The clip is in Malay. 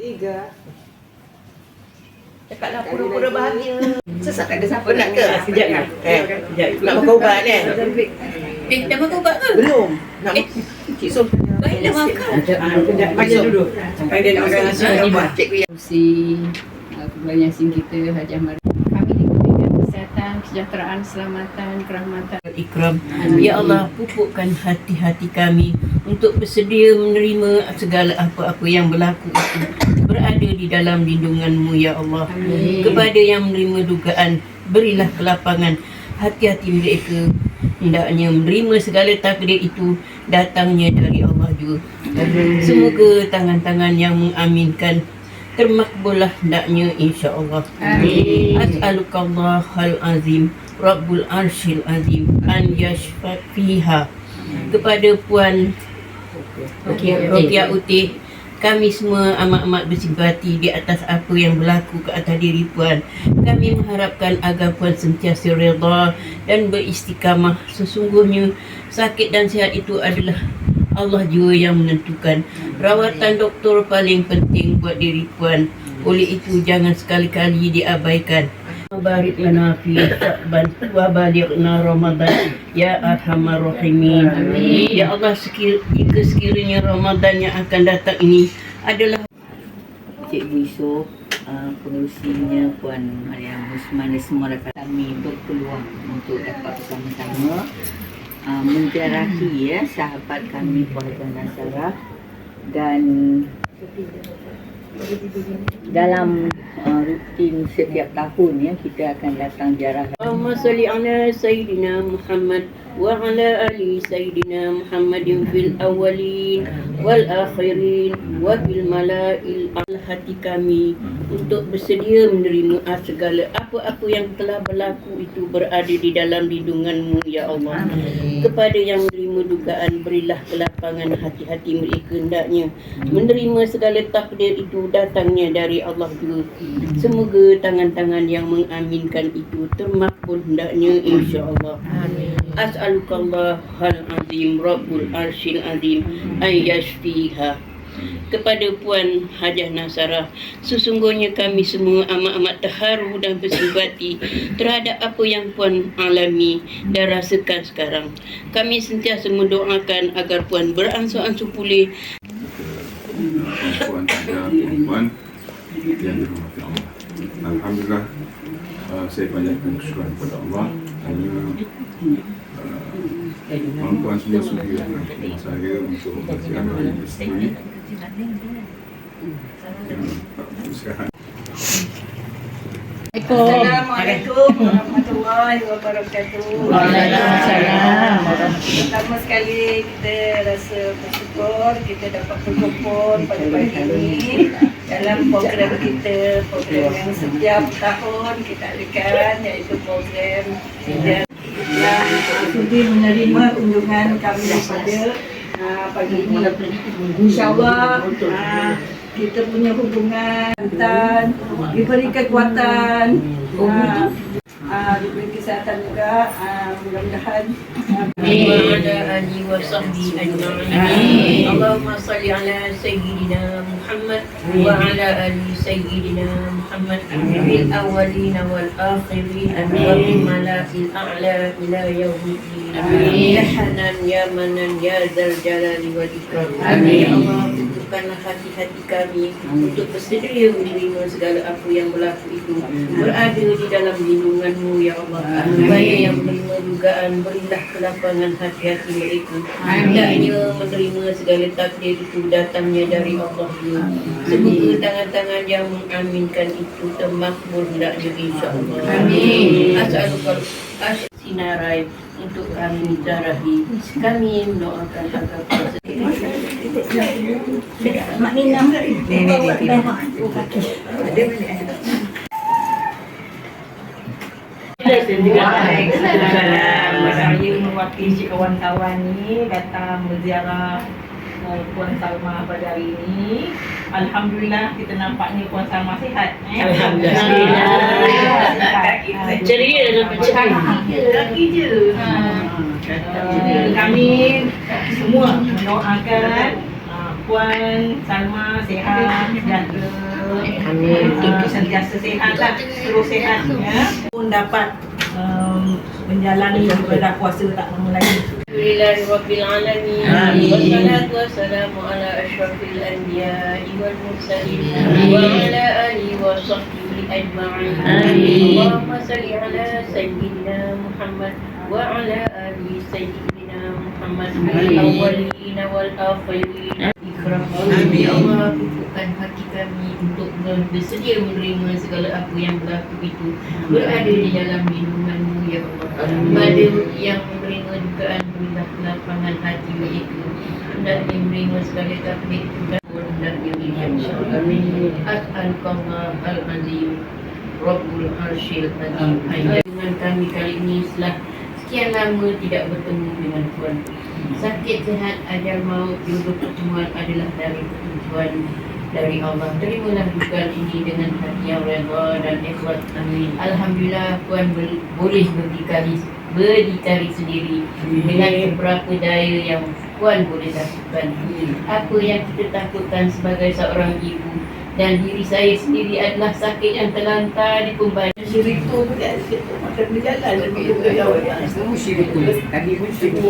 3. Cakaplah pura-pura bahagia. Sesak tak ada siapa nak ke? Sekejap ni. Sekejap. Nak makan ubat ni? Dah makan ubat ke? Belum. Nak Cik Som. Baiklah makan. Makan dulu. Sampai dia nak makan nasi ubat. Cikgu yang Ketua Yasin kita Hajah Mari. Kami diberikan kesihatan, kesejahteraan, keselamatan, kerahmatan, Ikram. Ya Allah, pupukkan hati-hati kami untuk bersedia menerima segala apa-apa yang berlaku itu berada di dalam lindungan-Mu ya Allah. Amin. Kepada yang menerima dugaan, berilah kelapangan hati-hati mereka hendaknya menerima segala takdir itu datangnya dari Allah juga. Semoga tangan-tangan yang mengaminkan termakbullah hendaknya insya-Allah. Amin. As'alukallahal azim Rabbul Arshil Azim an yashfa fiha. Kepada Puan Rokia Utih, kami semua amat-amat bersimpati di atas apa yang berlaku ke atas diri Puan. Kami mengharapkan agar Puan sentiasa redha dan beristiqamah. Sesungguhnya sakit dan sihat itu adalah Allah juga yang menentukan. Rawatan doktor paling penting buat diri Puan. Oleh itu jangan sekali-kali diabaikan. Barik lana fi Sya'ban wa balighna Ramadan ya arhamar rahimin. Amin. Ya Allah, jika sekiranya Ramadan yang akan datang ini adalah Cikgu Isof, pengerusinya Puan Mariam Usman dan semua rakan kami berpeluang untuk dapat bersama-sama menziarahi sahabat kami Puan Nasara, dan dalam rutin setiap tahun kita akan datang ziarah. Allahumma salli ala Sayyidina Muhammad wa ala ali Sayyidina Muhammadin fil awwalin wal akhirin wa fil mala'il al hati kami untuk bersedia menerima segala apa-apa yang telah berlaku itu berada di dalam lindungan-Mu ya Allah. Kepada yang menerima dugaan, berilah kelapangan hati-hati mereka hendaknya menerima segala takdir itu datangnya dari Allah juga. Semoga tangan-tangan yang mengaminkan itu termakbul hendaknya insya-Allah. Amin. As'alukallahal azim Rabbul Arshil Azim an yashfiha. Kepada Puan Hajah Nasara, sesungguhnya kami semua amat-amat terharu dan bersimpati terhadap apa yang Puan alami dan rasakan sekarang. Kami sentiasa mendoakan agar Puan beransur-ansur pulih. Puan Hajah, Puan yang dirahmati Allah. Alhamdulillah, saya panjatkan kesyukuran kepada Allah kerana Puan semua sudi dengan saya untuk berziarah isteri. Assalamualaikum warahmatullahi wabarakatuh. Waalaikumsalam. Pertama sekali kita rasa bersyukur kita dapat berkumpul pada pagi ini dalam program kita, program yang setiap tahun kita adakan, iaitu program yang sudi menerima kunjungan kami pada pagi ini. InsyaAllah kita punya hubungan dan diberi kekuatan, diberi kesihatan juga, mudah-mudahan. Allahumma salli ala Sayyidina Muhammad wa ala ali Sayyidina Muhammad fil awwalin wal akhirin wa fil mala'il a'la ila yaumiddin. Ya Hanan ya Manan ya Dzal Jalali wal Ikram. Amin. Allah, bukanlah hati-hati kami untuk bersedia menerima segala apa yang berlaku itu berada di dalam lindungan-Mu ya Allah. Kepada yang menerima dugaan, berilah kelapangan hati-hati mereka hendaknya menerima segala takdir itu datangnya dari Allah. Semoga tangan-tangan yang mengaminkan itu termakbul hendaknya insya-Allah. Amin. As'alukal sinarai untuk kami zarahi. Kami mendoakan agar Mak Nina Saya mewakili kawan-kawan ni datang berziarah Puan Salma pada hari ini. Alhamdulillah kita nampaknya Puan Salma sihat. Alhamdulillah. Ceria nampak ceria. Kaki je. Kami semua mendoakan Puan Salma sihat, sejahtera Sentiasa sehat lah, terus sehat ya. Pun dapat menjalani ibadah puasa tak lama lagi. Alhamdulillahirabbil alamin. Amin. Wassalatu wassalamu ala asyrafil anbiya'i wal mursalin wa ala alihi wa sahbihi ajma'in. Amin. Allahumma shalli ala sayyidina Muhammad wa ala ali sayyidina Muhammad fil awwalin wal akhirin. Ikram. Amin. Ya Allah, kukuhkan hati kami untuk bersedia menerima segala apa yang berlaku itu berada di dalam lindungan-Mu ya Allah. Pada yang menerima dugaan berilah kelapangan hati mereka, hendaknya menerima segala takdir dan hendaknya insya-Allah. Amin. As'alukallah al-azim Rabbul Arsyil Azim. Dengan kami kali ini setelah sekian lama tidak bertemu dengan Tuhan. Sakit, sehat, ajal maut, jodoh pertemuan adalah dari ketentuan dari Allah. Terimalah dugaan ini dengan hati yang redha dan ikhlas. Amin. Alhamdulillah Tuhan boleh berdikari sendiri dengan beberapa daya yang Tuhan boleh lakukan. Apa yang kita takutkan sebagai seorang ibu dan diri saya sendiri adalah sakit yang terlantar di kumbayan. Syirik tu pun tak ada. Makan berjalan. Lebih jauh. Semua syirik tu. Tadi pun syirik.